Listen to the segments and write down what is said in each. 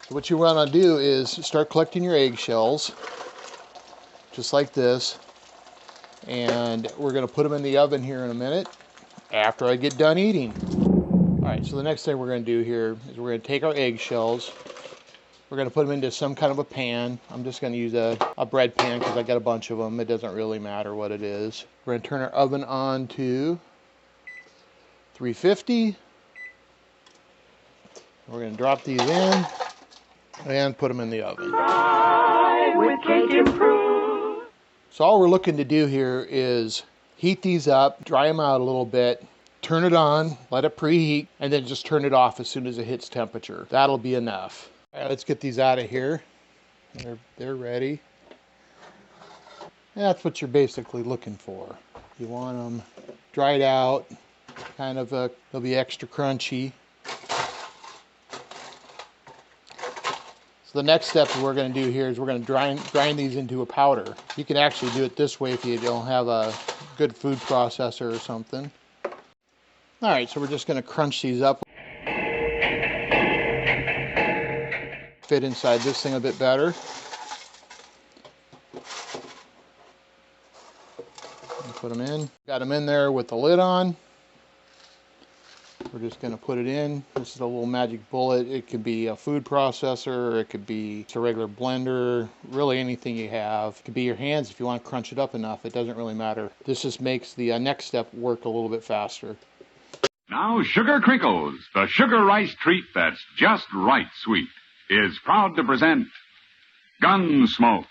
So what you want to do is start collecting your eggshells, just like this. And we're going to put them in the oven here in a minute after I get done eating. All right, so the next thing we're going to do here is we're going to take our eggshells. We're going to put them into some kind of a pan. I'm just going to use a bread pan because I got a bunch of them. It doesn't really matter what it is. We're going to turn our oven on to 350. We're going to drop these in and put them in the oven. With Cake Improved. So all we're looking to do here is heat these up, dry them out a little bit, turn it on, let it preheat, and then just turn it off as soon as it hits temperature. That'll be enough. All right, let's get these out of here. They're ready. And that's what you're basically looking for. You want them dried out, kind of, they'll be extra crunchy. So the next step that we're going to do here is we're going to grind these into a powder. You can actually do it this way if you don't have a good food processor or something. All right, so we're just going to crunch these up. Fit inside this thing a bit better. Put them in. Got them in there with the lid on. We're just going to put it in. This is a little magic bullet. It could be a food processor, it could be a regular blender, really anything you have. It could be your hands if you want to crunch it up enough. It doesn't really matter. This just makes the next step work a little bit faster. Now, Sugar Crinkles, the sugar rice treat that's just right sweet, is proud to present Gunsmoke.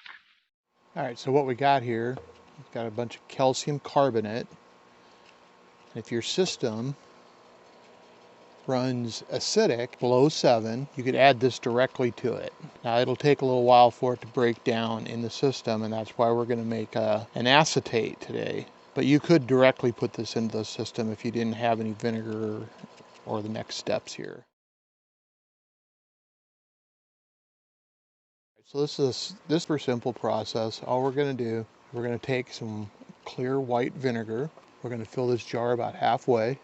All right, so what we got here, we've got a bunch of calcium carbonate. If your system runs acidic below 7, you could add this directly to it. Now it'll take a little while for it to break down in the system, and that's why we're going to make an acetate today. But you could directly put this into the system if you didn't have any vinegar or the next steps here. So this is a simple process. All we're going to do, we're going to take some clear white vinegar. We're going to fill this jar about halfway.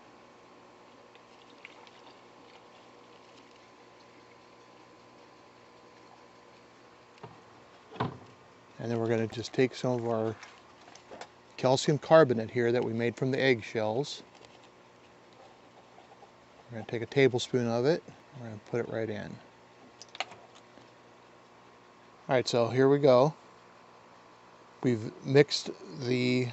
And then we're going to just take some of our calcium carbonate here that we made from the eggshells. We're going to take a tablespoon of it. We're going to put it right in. All right, so here we go. We've mixed the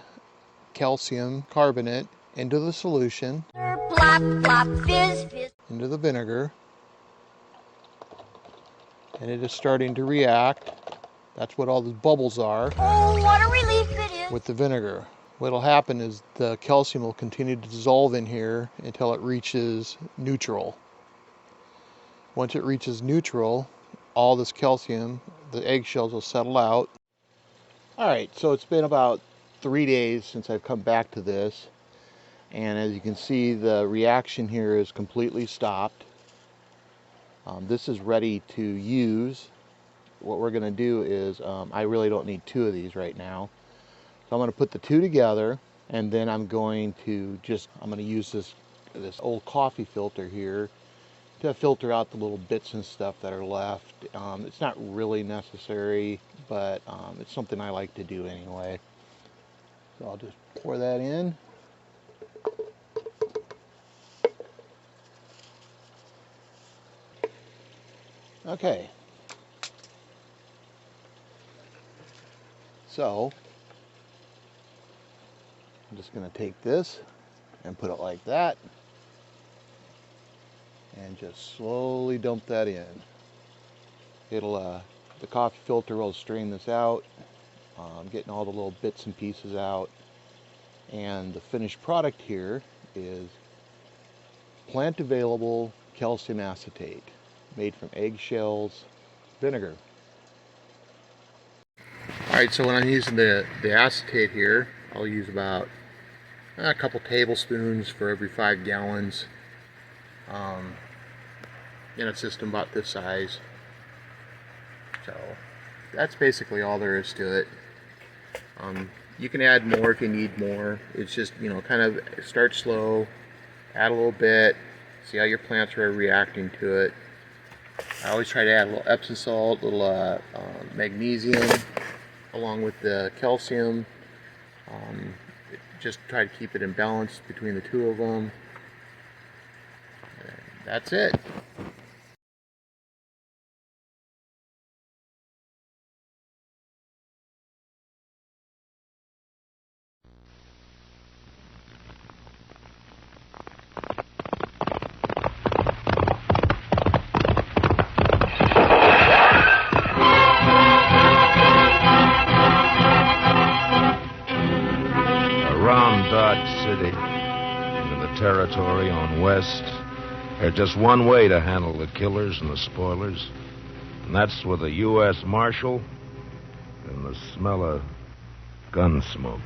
calcium carbonate into the solution, Plop, plop, fizz, fizz. into the vinegar, and it is starting to react. That's what all the bubbles are Oh, what a relief it is. with the vinegar. What'll happen is the calcium will continue to dissolve in here until it reaches neutral. Once it reaches neutral, all this calcium, the eggshells will settle out. All right, so it's been about 3 days since I've come back to this, and as you can see, the reaction here is completely stopped. This is ready to use. What we're going to do is, I really don't need 2 of these right now, so I'm going to put the 2 together, and then I'm going to use this old coffee filter here to filter out the little bits and stuff that are left. It's not really necessary, but it's something I like to do anyway. So I'll just pour that in. Okay. So I'm just going to take this and put it like that and just slowly dump that in. It'll the coffee filter will strain this out, getting all the little bits and pieces out, and the finished product here is plant available calcium acetate made from eggshells vinegar. Alright, so when I'm using the acetate here, I'll use about a couple tablespoons for every 5 gallons in a system about this size. So that's basically all there is to it. You can add more if you need more. It's just, kind of start slow, add a little bit, see how your plants are reacting to it. I always try to add a little Epsom salt, a little magnesium, along with the calcium. Just try to keep it in balance between the two of them. And that's it. Dodge City, into the territory on west, there's just one way to handle the killers and the spoilers, and that's with a U.S. Marshal and the smell of gun smoke.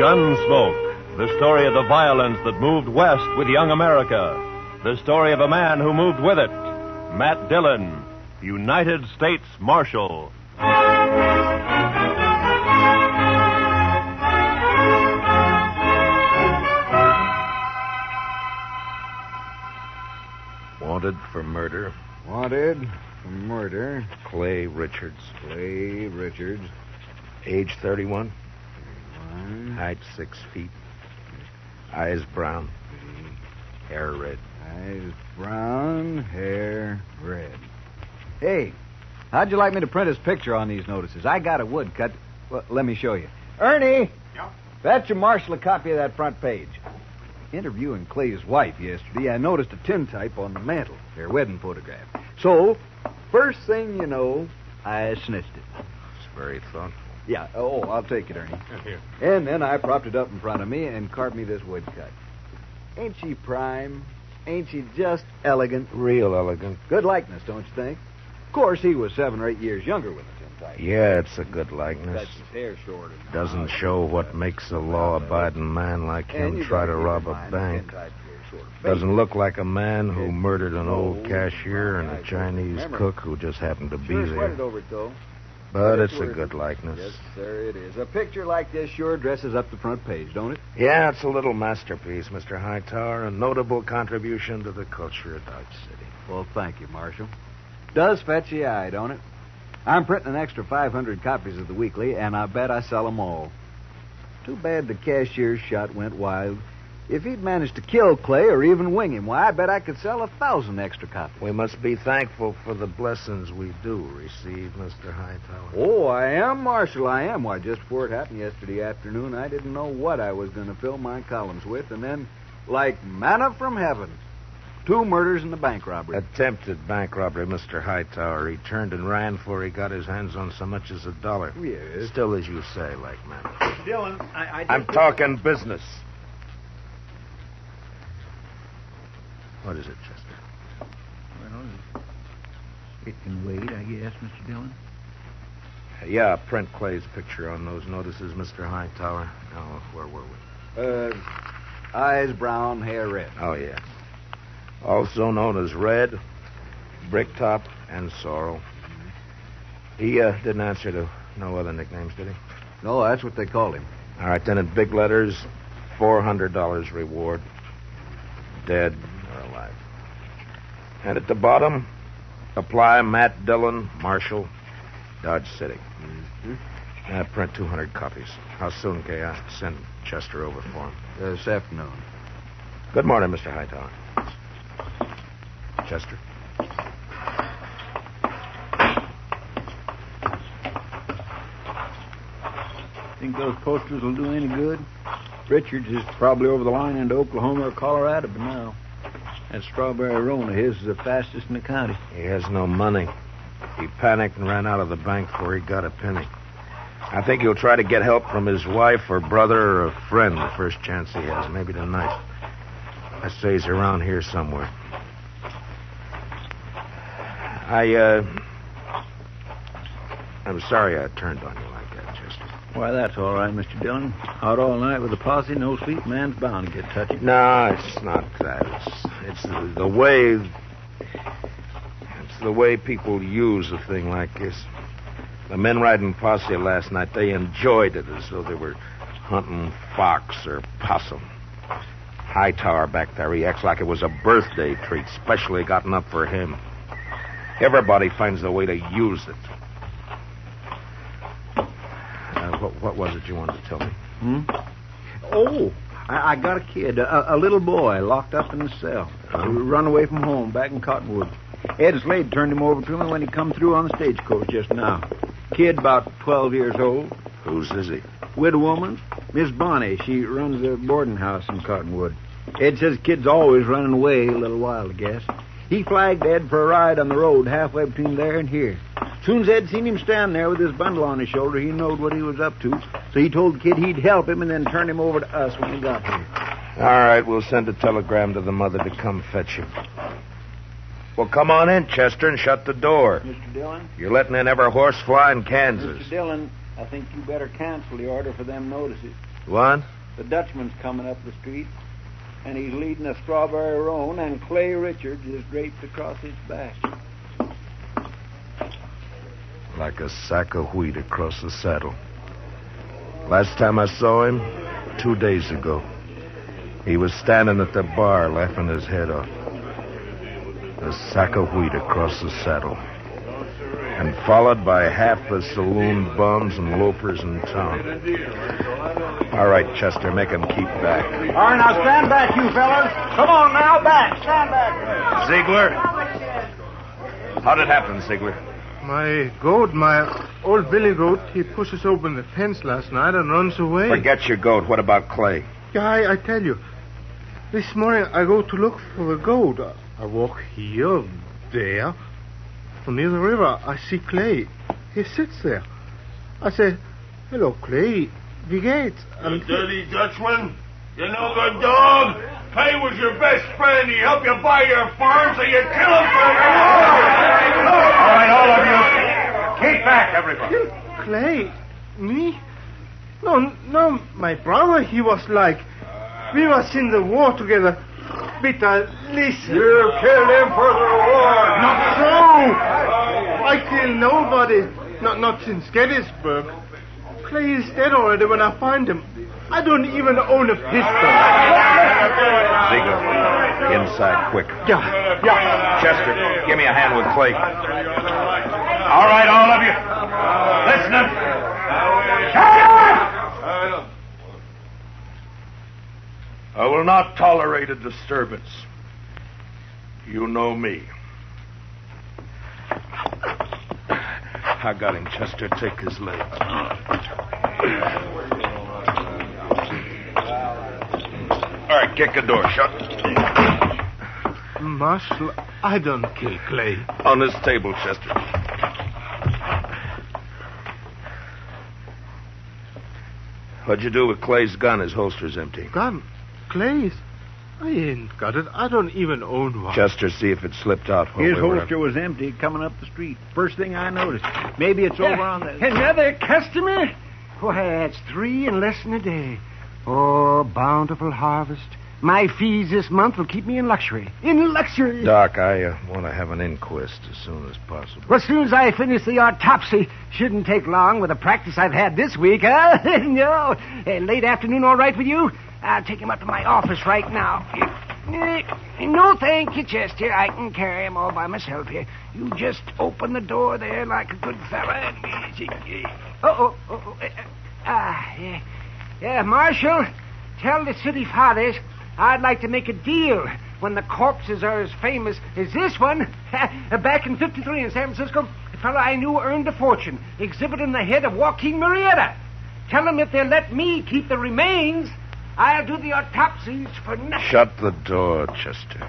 Gunsmoke, the story of the violence that moved west with young America. The story of a man who moved with it. Matt Dillon, United States Marshal. Wanted for murder. Wanted for murder. Clay Richards. Clay Richards. Age 31. Height 6 feet. Eyes brown. Hair red. Eyes brown, hair red. Hey, how'd you like me to print his picture on these notices? I got a woodcut. Well, let me show you. Ernie! Yeah? Fetch your Marshal a copy of that front page. Interviewing Clay's wife yesterday, I noticed a tintype on the mantel, their wedding photograph. So, first thing you know, I snitched it. It's very thoughtful. Yeah, I'll take it, Ernie. Here. And then I propped it up in front of me and carved me this woodcut. Ain't she prime? Ain't she just elegant? Real elegant. Good likeness, don't you think? Of course, he was 7 or 8 years younger with the tintype. Yeah, it's a good likeness. That's his hair shorter. Doesn't show what makes a law-abiding man like him try to rob a bank. Doesn't look like a man who murdered an old cashier and a Chinese cook who just happened to be Sure sweated there. over it, though. But it's a good likeness. Yes, sir, it is. A picture like this sure dresses up the front page, don't it? Yeah, it's a little masterpiece, Mr. Hightower. A notable contribution to the culture of Dodge City. Well, thank you, Marshal. Does fetch the eye, don't it? I'm printing an extra 500 copies of the weekly, and I bet I sell 'em all. Too bad the cashier's shot went wild. If he'd managed to kill Clay or even wing him, why, I bet I could sell 1,000 extra copies. We must be thankful for the blessings we do receive, Mr. Hightower. Oh, I am, Marshal, I am. Why, just before it happened yesterday afternoon, I didn't know what I was going to fill my columns with, and then, like manna from heaven, 2 murders and a bank robbery. Attempted bank robbery, Mr. Hightower. He turned and ran before he got his hands on so much as $1. Yes. Still, as you say, like man. Dillon, I I'm talking business. What is it, Chester? Well, it can wait, I guess, Mr. Dillon. Yeah, print Clay's picture on those notices, Mr. Hightower. Now, where were we? Eyes brown, hair red. Oh, yeah. Also known as Red, Bricktop, and Sorrel. He didn't answer to no other nicknames, did he? No, that's what they called him. All right, then in big letters, $400 reward. Dead or alive. And at the bottom, apply Matt Dillon, Marshal, Dodge City. Print 200 copies. How soon can I send Chester over for him? This afternoon. Good morning, Mr. Hightower. Chester? Think those posters will do any good? Richards is probably over the line into Oklahoma or Colorado by now. That strawberry roan of his is the fastest in the county. He has no money. He panicked and ran out of the bank before he got a penny. I think he'll try to get help from his wife or brother or a friend the first chance he has, maybe tonight. I say he's around here somewhere. I'm sorry I turned on you like that, Chester. Why, that's all right, Mr. Dillon. Out all night with a posse, no sleep, man's bound to get touchy. No, it's not that. It's the way... It's the way people use a thing like this. The men riding posse last night, they enjoyed it as though they were hunting fox or possum. Hightower back there, he acts like it was a birthday treat, specially gotten up for him. Everybody finds a way to use it. What was it you wanted to tell me? Oh, I got a kid, a little boy, locked up in the cell. Run away from home back in Cottonwood. Ed Slade turned him over to me when he come through on the stagecoach just now. Kid about 12 years old. Whose is he? Widow woman, Miss Bonnie. She runs a boarding house in Cottonwood. Ed says kid's always running away a little while, I guess. He flagged Ed for a ride on the road halfway between there and here. Soon as Ed seen him stand there with his bundle on his shoulder, he knowed what he was up to. So he told the kid he'd help him and then turn him over to us when he got here. All right, we'll send a telegram to the mother to come fetch him. Well, come on in, Chester, and shut the door. Mr. Dillon? You're letting in every horse fly in Kansas. Mr. Dillon, I think you better cancel the order for them notices. What? The Dutchman's coming up the street, and he's leading a strawberry roan, and Clay Richards is draped across his back. Like a sack of wheat across the saddle. Last time I saw him, 2 days ago, he was standing at the bar laughing his head off. A sack of wheat across the saddle. And followed by half the saloon bums and loafers in town. All right, Chester, make him keep back. All right, now stand back, you fellas. Come on now, back. Stand back. Ziegler? How'd it happen, Ziegler? My goat, my old billy goat, he pushes open the fence last night and runs away. Forget your goat. What about Clay? Yeah, I tell you. This morning I go to look for the goat. I walk here, there. Near the river, I see Clay. He sits there. I say, hello, Clay. Wie geht's? You dirty Dutchman. You no good dog. Clay was your best friend. He helped you buy your farm, so you kill him for it. All right, all of you. Keep back, everybody. Clay? Me? No, my brother, he was like... We was in the war together. Bitte, listen. You killed him for the war. Not so. I kill nobody. Not since Gettysburg. Clay is dead already when I find him. I don't even own a pistol. Ziegler, inside, quick. Yeah. Chester, give me a hand with Clay. All right, all of you. Listen up. Shut up! I will not tolerate a disturbance. You know me. I got him, Chester. Take his leg. All right, kick the door shut. Marshal, I don't kill Clay. On this table, Chester. What'd you do with Clay's gun? His holster's empty. Gun? Clay's? I ain't got it. I don't even own one. Chester, see if it slipped out. His holster was empty coming up the street. First thing I noticed. Maybe it's over on the... Another customer? Why, that's 3 in less than a day. Oh, bountiful harvest. My fees this month will keep me in luxury. In luxury. Doc, I want to have an inquest as soon as possible. Well, as soon as I finish the autopsy. Shouldn't take long with the practice I've had this week, huh? No. Late afternoon all right with you? I'll take him up to my office right now. No, thank you, Chester. I can carry him all by myself here. You just open the door there like a good fella. Yeah, Marshal, tell the city fathers I'd like to make a deal when the corpses are as famous as this one. Back in 53 in San Francisco, a fellow I knew earned a fortune exhibiting the head of Joaquin Murrieta. Tell them if they'll let me keep the remains, I'll do the autopsies for nothing. Shut the door, Chester.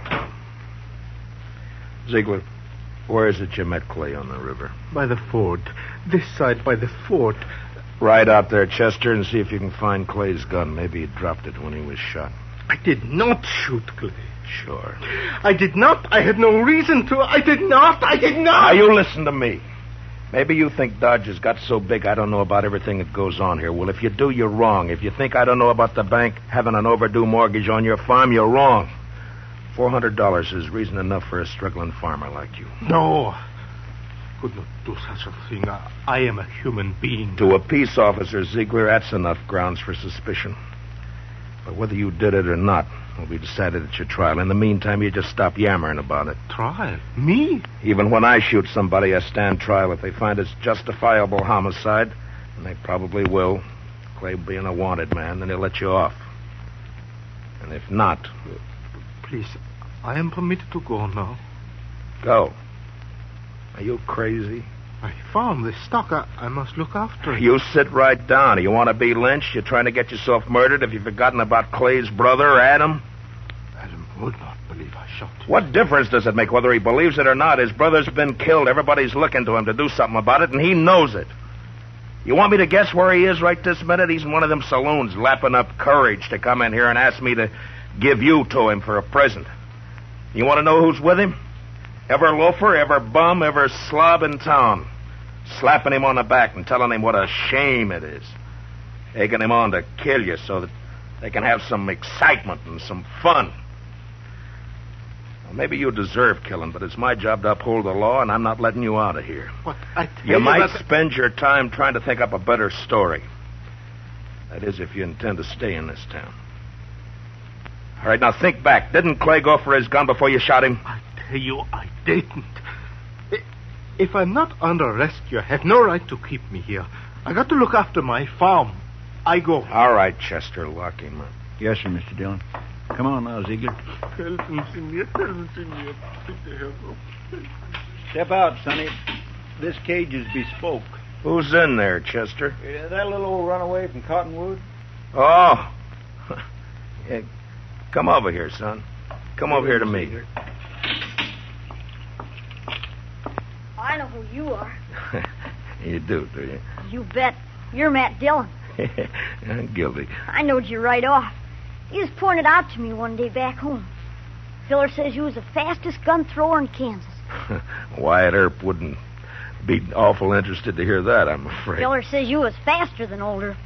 Ziegler, where is it you met Clay on the river? By the fort. This side by the fort. Ride out there, Chester, and see if you can find Clay's gun. Maybe he dropped it when he was shot. I did not shoot Clay. Sure. I did not. I had no reason to. I did not. Now, you listen to me. Maybe you think Dodge has got so big I don't know about everything that goes on here. Well, if you do, you're wrong. If you think I don't know about the bank having an overdue mortgage on your farm, you're wrong. $400 is reason enough for a struggling farmer like you. No. Could not do such a thing. I am a human being. To a peace officer, Ziegler, that's enough grounds for suspicion. But whether you did it or not will be decided at your trial. In the meantime, you just stop yammering about it. Trial? Me? Even when I shoot somebody, I stand trial. If they find it's justifiable homicide, and they probably will, Clay being a wanted man, then they'll let you off. And if not... Please, I am permitted to go now. Go. Are you crazy? I found this stock. I must look after it. You sit right down. You want to be lynched? You're trying to get yourself murdered? Have you forgotten about Clay's brother, Adam? Adam would not believe I shot him. What difference does it make whether he believes it or not? His brother's been killed. Everybody's looking to him to do something about it, and he knows it. You want me to guess where he is right this minute? He's in one of them saloons lapping up courage to come in here and ask me to give you to him for a present. You want to know who's with him? Every loafer, every bum, every slob in town. Slapping him on the back and telling him what a shame it is. Egging him on to kill you so that they can have some excitement and some fun. Well, maybe you deserve killing, but it's my job to uphold the law, and I'm not letting you out of here. But I tell You might that... spend your time trying to think up a better story. That is, if you intend to stay in this town. All right, now think back. Didn't Clay go for his gun before you shot him? I tell you, I didn't. If I'm not under arrest, you have no right to keep me here. I got to look after my farm. I go. All right, Chester, lock him up. Yes, sir, Mr. Dillon. Come on now, Ziegler. Step out, Sonny. This cage is bespoke. Who's in there, Chester? That little old runaway from Cottonwood. Oh. Yeah, come over here, son. Come over here to me. I know who you are. You do you? You bet. You're Matt Dillon. I'm guilty. I knowed you right off. You just pointed out to me one day back home. Filler says you was the fastest gun thrower in Kansas. Wyatt Earp wouldn't be awful interested to hear that, I'm afraid. Filler says you was faster than Older.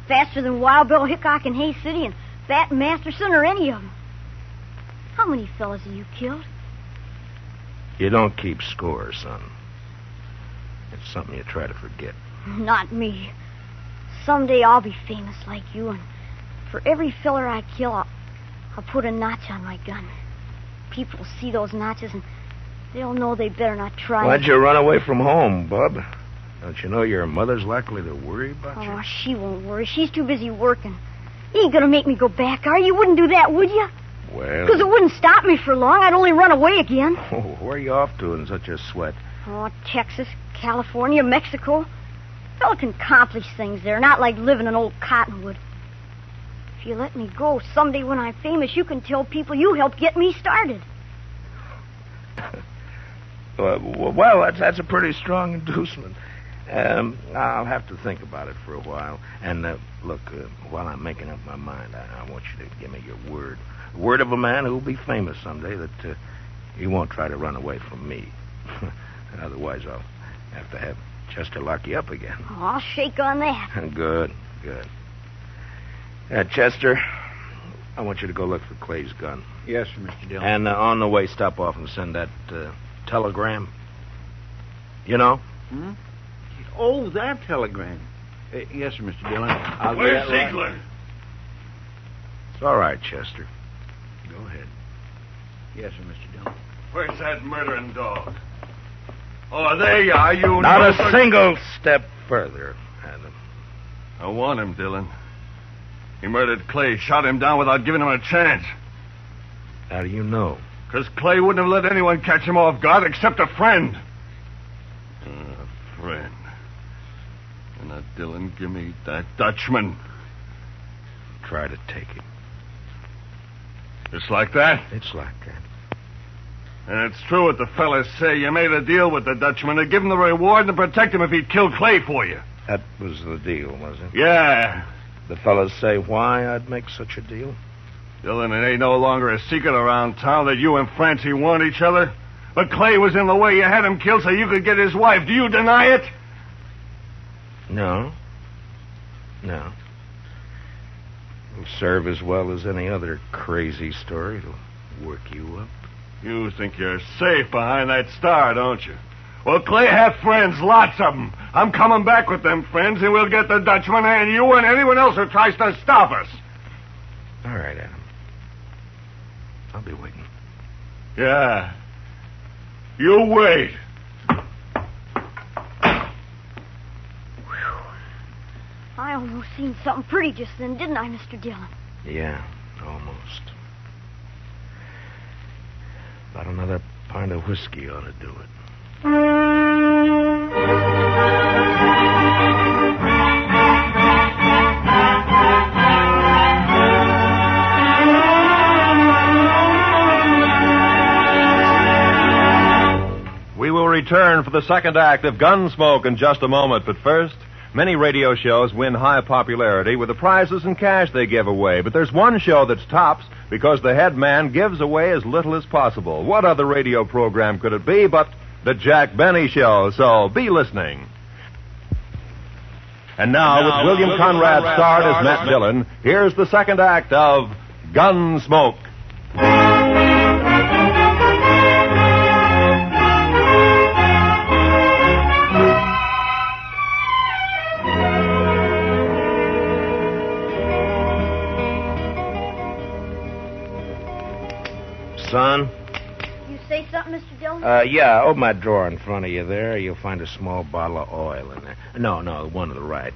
Faster than Wild Bill Hickok in Hay City and Bat Masterson or any of them. How many fellas have you killed? You don't keep score, son. It's something you try to forget. Not me. Someday I'll be famous like you, and for every filler I kill, I'll put a notch on my gun. People will see those notches, and they'll know they better not try. Why'd you run away from home, bub? Don't you know your mother's likely to worry about you? Oh, she won't worry. She's too busy working. You ain't gonna make me go back, are you? You wouldn't do that, would you? Well... Because it wouldn't stop me for long. I'd only run away again. Oh, where are you off to in such a sweat? Oh, Texas, California, Mexico. A fella can accomplish things there, not like living in old Cottonwood. If you let me go, someday when I'm famous, you can tell people you helped get me started. Well, that's a pretty strong inducement. I'll have to think about it for a while. And, look, while I'm making up my mind, I want you to give me your word. Word of a man who'll be famous someday that he won't try to run away from me. Otherwise, I'll have to have Chester lock you up again. Oh, I'll shake on that. Good. Chester, I want you to go look for Clay's gun. Yes, sir, Mr. Dillon. And on the way, stop off and send that telegram. You know? Hmm? Oh, that telegram. Yes, sir, Mr. Dillon. Where's Ziegler? It's all right, Chester. Go ahead. Yes, sir, Mr. Dillon. Where's that murdering dog? Oh, there you are, you... Not a single step further, Adam. I want him, Dillon. He murdered Clay, shot him down without giving him a chance. How do you know? Because Clay wouldn't have let anyone catch him off guard except a friend. A friend. And now, Dillon, give me that Dutchman. Try to take it. Just like that? It's like that. And it's true what the fellas say. You made a deal with the Dutchman to give him the reward and to protect him if he'd kill Clay for you. That was the deal, was it? Yeah. The fellas say why I'd make such a deal? Dillon, it ain't no longer a secret around town that you and Francie want each other. But Clay was in the way. You had him killed so you could get his wife. Do you deny it? No. No. It'll serve as well as any other crazy story. It'll work you up. You think you're safe behind that star, don't you? Well, Clay had friends, lots of them. I'm coming back with them friends, and we'll get the Dutchman and you and anyone else who tries to stop us. All right, Adam. I'll be waiting. Yeah. You wait. I almost seen something pretty just then, didn't I, Mr. Dillon? Yeah, almost. About another pint of whiskey ought to do it. We will return for the second act of Gunsmoke in just a moment, but first, many radio shows win high popularity with the prizes and cash they give away, but there's one show that's tops because the head man gives away as little as possible. What other radio program could it be but the Jack Benny Show? So be listening. And now, with William Conrad starred as Matt Dillon, here's the second act of Gunsmoke. Son? You say something, Mr. Dillon? Yeah, open that drawer in front of you there. You'll find a small bottle of oil in there. No, the one to the right.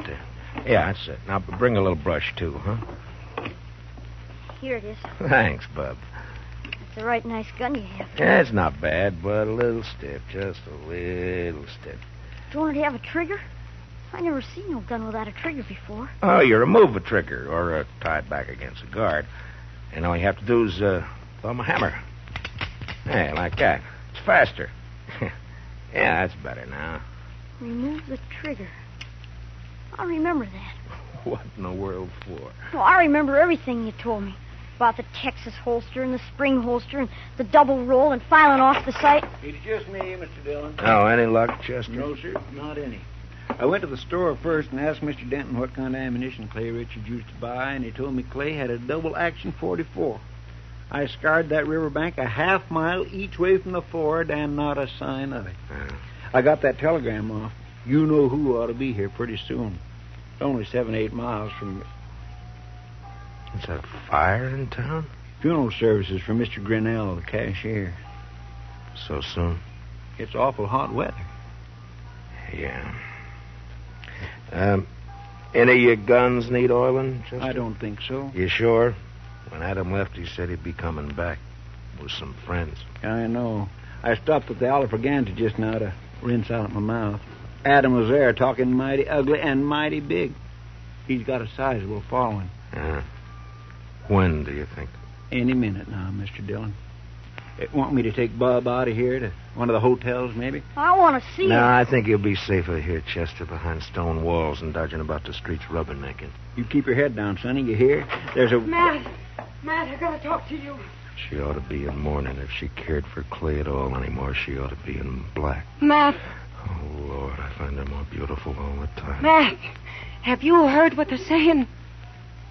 Yeah, that's it. Now, bring a little brush, too, huh? Here it is. Thanks, bub. It's a right nice gun you have. Yeah, it's not bad, but a little stiff. Just a little stiff. Don't it have a trigger? I never seen no gun without a trigger before. Oh, you remove a trigger or tie it back against a guard. And all you have to do is thumb a hammer. Hey, like that. It's faster. Yeah, that's better now. Remove the trigger. I'll remember that. What in the world for? Well, I remember everything you told me. About the Texas holster and the spring holster and the double roll and filing off the sight. It's just me, Mr. Dillon. Oh, any luck, Chester? No, sir, not any. I went to the store first and asked Mr. Denton what kind of ammunition Clay Richards used to buy, and he told me Clay had a double-action .44. I scoured that riverbank a half-mile each way from the ford, and not a sign of it. I got that telegram off. You know who ought to be here pretty soon. It's only 7-8 miles from... Is there a fire in town? Funeral services for Mr. Grinnell, the cashier. So soon? It's awful hot weather. Yeah. Any of your guns need oiling, Chester? I don't think so. You sure? When Adam left, he said he'd be coming back with some friends. I know. I stopped at the Oliver Gantry just now to rinse out my mouth. Adam was there talking mighty ugly and mighty big. He's got a sizable following. When do you think? Any minute now, Mr. Dillon. Want me to take Bub out of here to one of the hotels, maybe? I want to see No, it. I think you'll be safer here, Chester, behind stone walls and dodging about the streets rubbernecking. You keep your head down, Sonny. You hear? There's a... Matt, I gotta talk to you. She ought to be in mourning. If she cared for Clay at all anymore, she ought to be in black. Matt. Oh, Lord, I find her more beautiful all the time. Matt, have you heard what they're saying?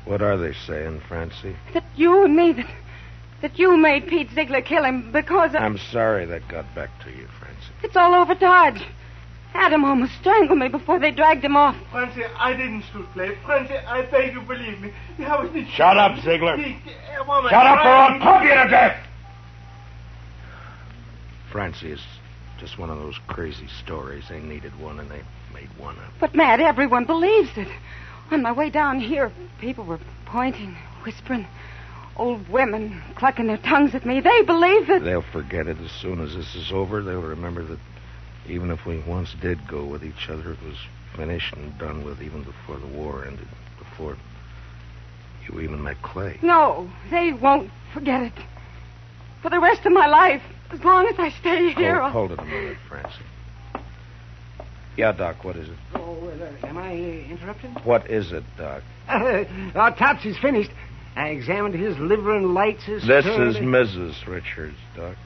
What are they saying, Francie? That you and me, that you made Pete Ziegler kill him because I'm sorry that got back to you, Francie. It's all over Dodge. Adam almost strangled me before they dragged him off. Francie, I didn't shoot Clay. Francie, I beg you, believe me. Shut up, Ziegler. Shut Shut up or I'll club you to death. Francie, it's just one of those crazy stories. They needed one, and they made one up. But, Matt, everyone believes it. On my way down here, people were pointing, whispering. Old women clucking their tongues at me. They believe it. They'll forget it as soon as this is over. They'll remember that even if we once did go with each other, it was finished and done with even before the war ended, before you even met Clay. No, they won't forget it. For the rest of my life, as long as I stay here. Hold it a minute, Francie. Yeah, Doc, what is it? Am I interrupted? What is it, Doc? Our Topsy's finished. I examined his liver and lights, his... This is Mrs. Richards, Doc.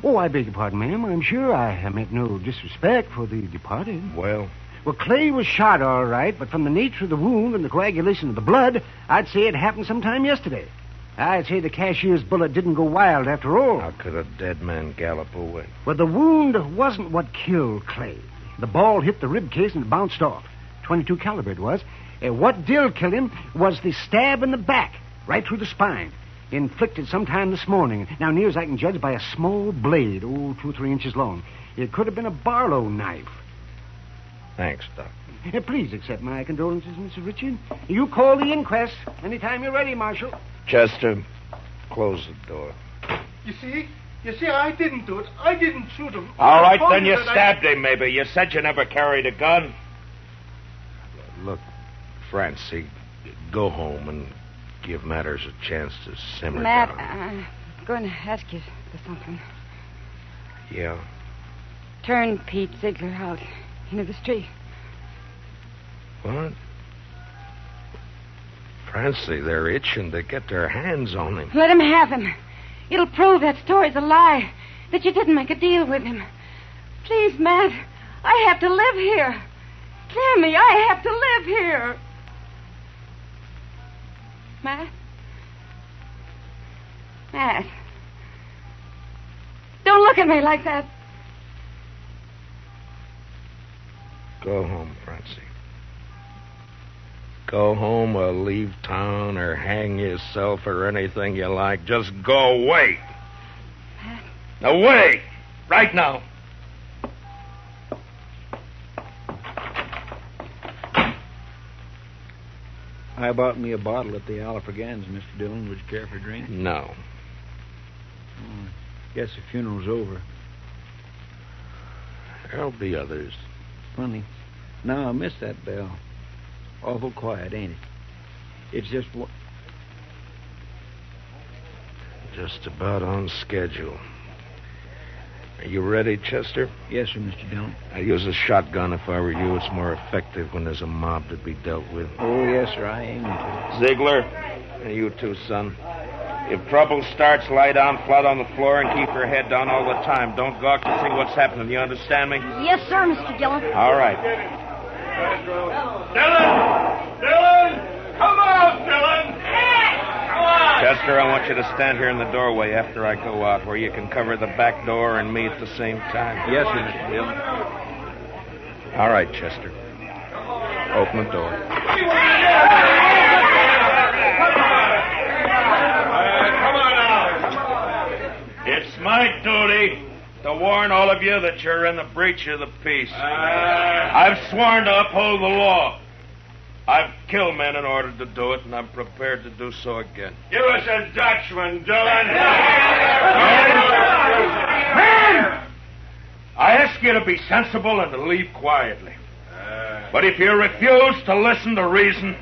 Oh, I beg your pardon, ma'am. I'm sure I meant no disrespect for the departed. Well, Clay was shot all right, but from the nature of the wound and the coagulation of the blood, I'd say it happened sometime yesterday. I'd say the cashier's bullet didn't go wild after all. how could a dead man gallop away? Well, the wound wasn't what killed Clay. The ball hit the rib case and bounced off. .22 caliber it was. What did kill him was the stab in the back, right through the spine, inflicted sometime this morning. Now, near as I can judge, by a small blade, 2 or 3 inches long. It could have been a Barlow knife. Thanks, Doc. Please accept my condolences, Mr. Richard. You call the inquest anytime you're ready, Marshal. Chester, close the door. You see, I didn't do it. I didn't shoot him. All right, I told then you that stabbed him, maybe. You said you never carried a gun. Look, Francie, go home and give matters a chance to simmer Matt, down. I'm going to ask you for something. Yeah? Turn Pete Ziegler out into the street. What? Francie, they're itching to get their hands on him. Let him have him. It'll prove that story's a lie, that you didn't make a deal with him. Please, Matt, I have to live here. Clear me, I have to live here. Matt? Matt. Don't look at me like that. Go home, Francie. Go home or leave town or hang yourself or anything you like. Just go away. Matt. Away! Right now. I bought me a bottle at the Alfregans, Mr. Dillon. Would you care for a drink? No. Guess the funeral's over. There'll be others. Funny. Now I miss that bell. Awful quiet, ain't it? It's just Just about on schedule. Are you ready, Chester? Yes, sir, Mr. Dillon. I'd use a shotgun if I were you. It's more effective when there's a mob to be dealt with. Oh, yes, sir. I aim to. Ziegler, and you too, son. If trouble starts, lie down flat on the floor and keep your head down all the time. Don't gawk to see what's happening. You understand me? Yes, sir, Mr. Dillon. All right. Dillon! Come out, Dillon! Come on! Chester, I want you to stand here in the doorway after I go out, where you can cover the back door and me at the same time. Yes, sir, Mr. Dillon. All right, Chester. Open the door. Come on now. It's my duty to warn all of you that you're in the breach of the peace. I've sworn to uphold the law. I've killed men in order to do it, and I'm prepared to do so again. Give us a Dutchman, Dillon. Men! I ask you to be sensible and to leave quietly. But if you refuse to listen to reason,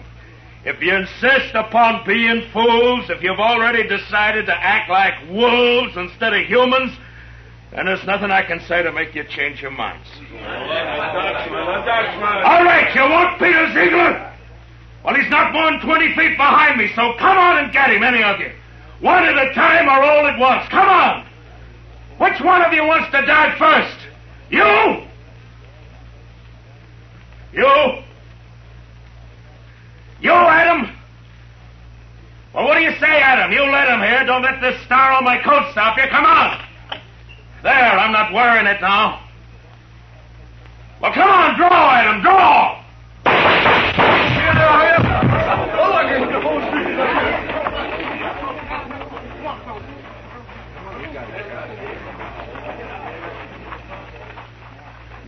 if you insist upon being fools, if you've already decided to act like wolves instead of humans, then there's nothing I can say to make you change your minds. A Dutchman. All right, you want Peter Ziegler? Well, he's not more than 20 feet behind me, so come on and get him, any of you. One at a time or all at once. Come on. Which one of you wants to die first? You? You, Adam? Well, what do you say, Adam? You let him here. Don't let this star on my coat stop you. Come on. There, I'm not wearing it now. Well, come on, draw, Adam, draw!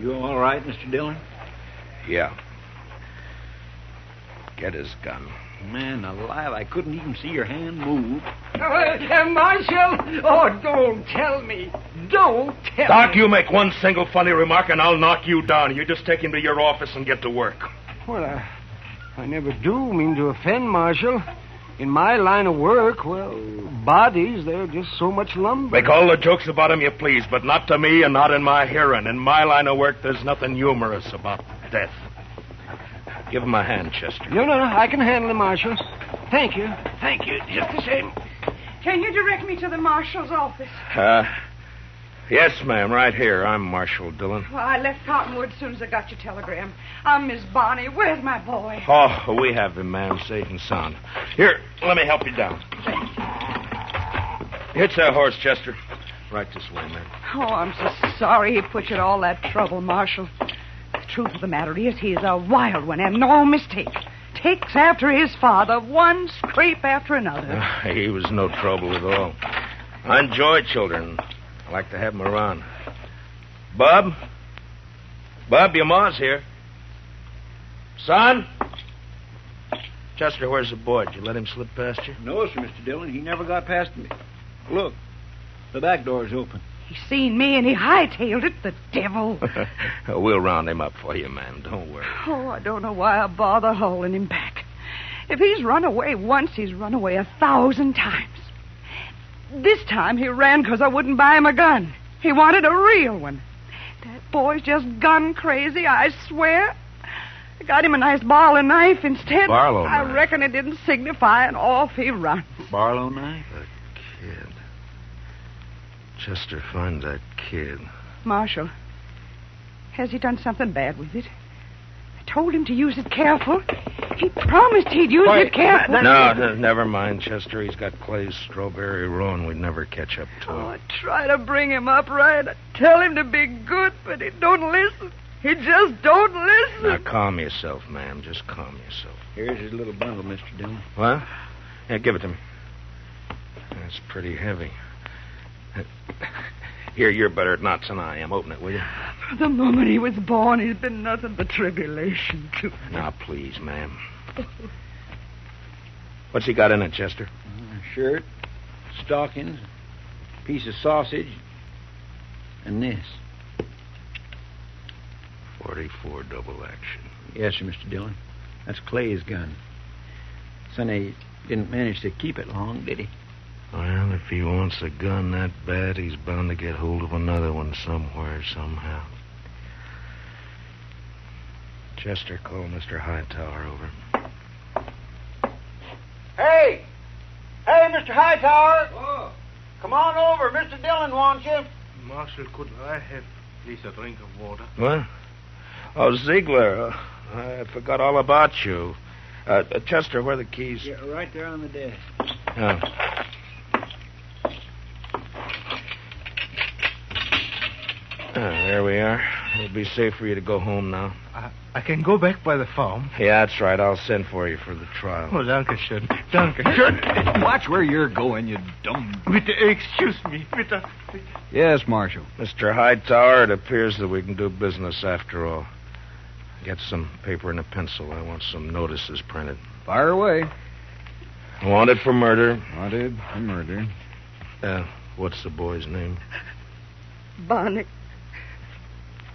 You all right, Mr. Dillon? Yeah. Get his gun. Man alive, I couldn't even see your hand move. Marshal! Oh, don't tell me. Don't tell Doc, me. you make one single funny remark and I'll knock you down. You just take him to your office and get to work. Well, I never do mean to offend, Marshal. In my line of work, well, bodies, they're just so much lumber. Make all the jokes about him you please, but not to me and not in my hearing. In my line of work, there's nothing humorous about death. Give him a hand, Chester. No, I can handle it, Marshal. Thank you, just the same. Can you direct me to the marshal's office? Yes, ma'am, right here. I'm Marshal Dillon. Well, I left Cottonwood as soon as I got your telegram. I'm Miss Bonnie. Where's my boy? Oh, we have him, ma'am, safe and sound. Here, let me help you down. Hitch that horse, Chester. Right this way, ma'am. Oh, I'm so sorry he put you to all that trouble, Marshal. The truth of the matter is he's a wild one, and no mistake. Takes after his father, one scrape after another. He was no trouble at all. I enjoy children. I like to have them around. Bub? Bub, your ma's here. Son? Chester, where's the boy? Did you let him slip past you? No, sir, Mr. Dillon. He never got past me. Look, the back door's open. He seen me and he hightailed it, the devil. We'll round him up for you, ma'am. Don't worry. Oh, I don't know why I bother hauling him back. If he's run away once, he's run away 1,000 times. This time he ran because I wouldn't buy him a gun. He wanted a real one. That boy's just gun crazy, I swear. I got him a nice Barlow knife instead. Barlow knife? I reckon it didn't signify, and off he runs. Barlow knife? The kid. Chester, find that kid. Marshal, has he done something bad with it? I told him to use it careful. He promised he'd use it careful. No, never mind, Chester. He's got Clay's strawberry roe, and we'd never catch up to him. Oh, I try to bring him up right. I tell him to be good, but he don't listen. He just don't listen. Now, calm yourself, ma'am. Just calm yourself. Here's his little bundle, Mr. Dillon. What? Yeah, give it to me. That's pretty heavy. Here, you're better at knots than I am. Open it, will you? From the moment he was born, he's been nothing but tribulation to me. Now, please, ma'am. What's he got in it, Chester? A shirt, stockings, piece of sausage, and this. 44 double action. Yes, sir, Mr. Dillon. That's Clay's gun. Sonny didn't manage to keep it long, did he? Well, if he wants a gun that bad, he's bound to get hold of another one somewhere, somehow. Chester, call Mr. Hightower over. Hey! Hey, Mr. Hightower! Oh. Come on over. Mr. Dillon wants you. Marshal, could I have, please, a drink of water? What? Oh, Ziegler. I forgot all about you. Chester, where are the keys? Yeah, right there on the desk. Oh. There we are. It'll be safe for you to go home now. I can go back by the farm. Yeah, that's right. I'll send for you for the trial. Oh, danke schön. Danke schön. Watch where you're going, you dumb... Bitte, excuse me. Bitte. Yes, Marshal. Mr. Hightower, it appears that we can do business after all. Get some paper and a pencil. I want some notices printed. Fire away. Wanted for murder. Wanted for murder. What's the boy's name? Bonnie.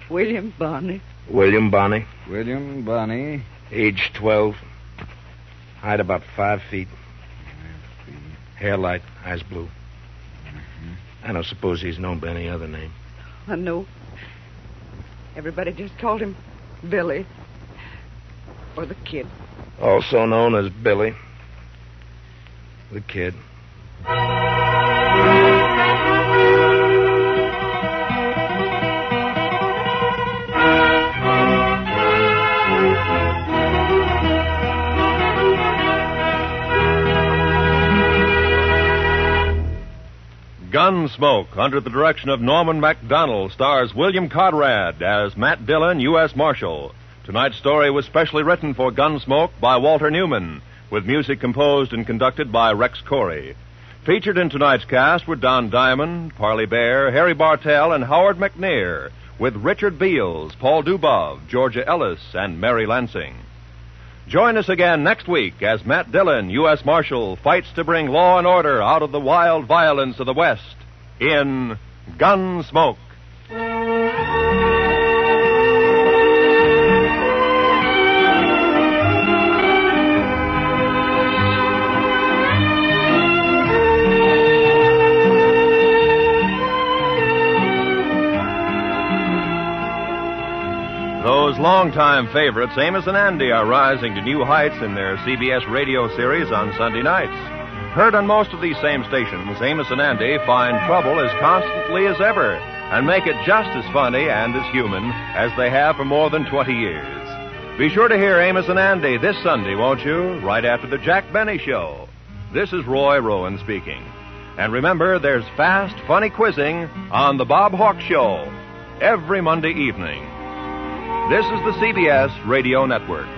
William Bonnie. William Bonnie. William Bonnie. Age 12. Height about 5 feet. Hair light, eyes blue. Mm-hmm. I don't suppose he's known by any other name. I know. Everybody just called him Billy. Or the Kid. Also known as Billy. The Kid. Gunsmoke, under the direction of Norman MacDonald, stars William Conrad as Matt Dillon, U.S. Marshal. Tonight's story was specially written for Gunsmoke by Walter Newman, with music composed and conducted by Rex Corey. Featured in tonight's cast were Don Diamond, Parley Bear, Harry Bartell, and Howard McNair, with Richard Beals, Paul Dubov, Georgia Ellis, and Mary Lansing. Join us again next week as Matt Dillon, U.S. Marshal, fights to bring law and order out of the wild violence of the West in Gunsmoke. Those longtime favorites, Amos and Andy, are rising to new heights in their CBS radio series on Sunday nights. Heard on most of these same stations, Amos and Andy find trouble as constantly as ever and make it just as funny and as human as they have for more than 20 years. Be sure to hear Amos and Andy this Sunday, won't you? Right after the Jack Benny Show. This is Roy Rowan speaking. And remember, there's fast, funny quizzing on The Bob Hawk Show every Monday evening. This is the CBS Radio Network.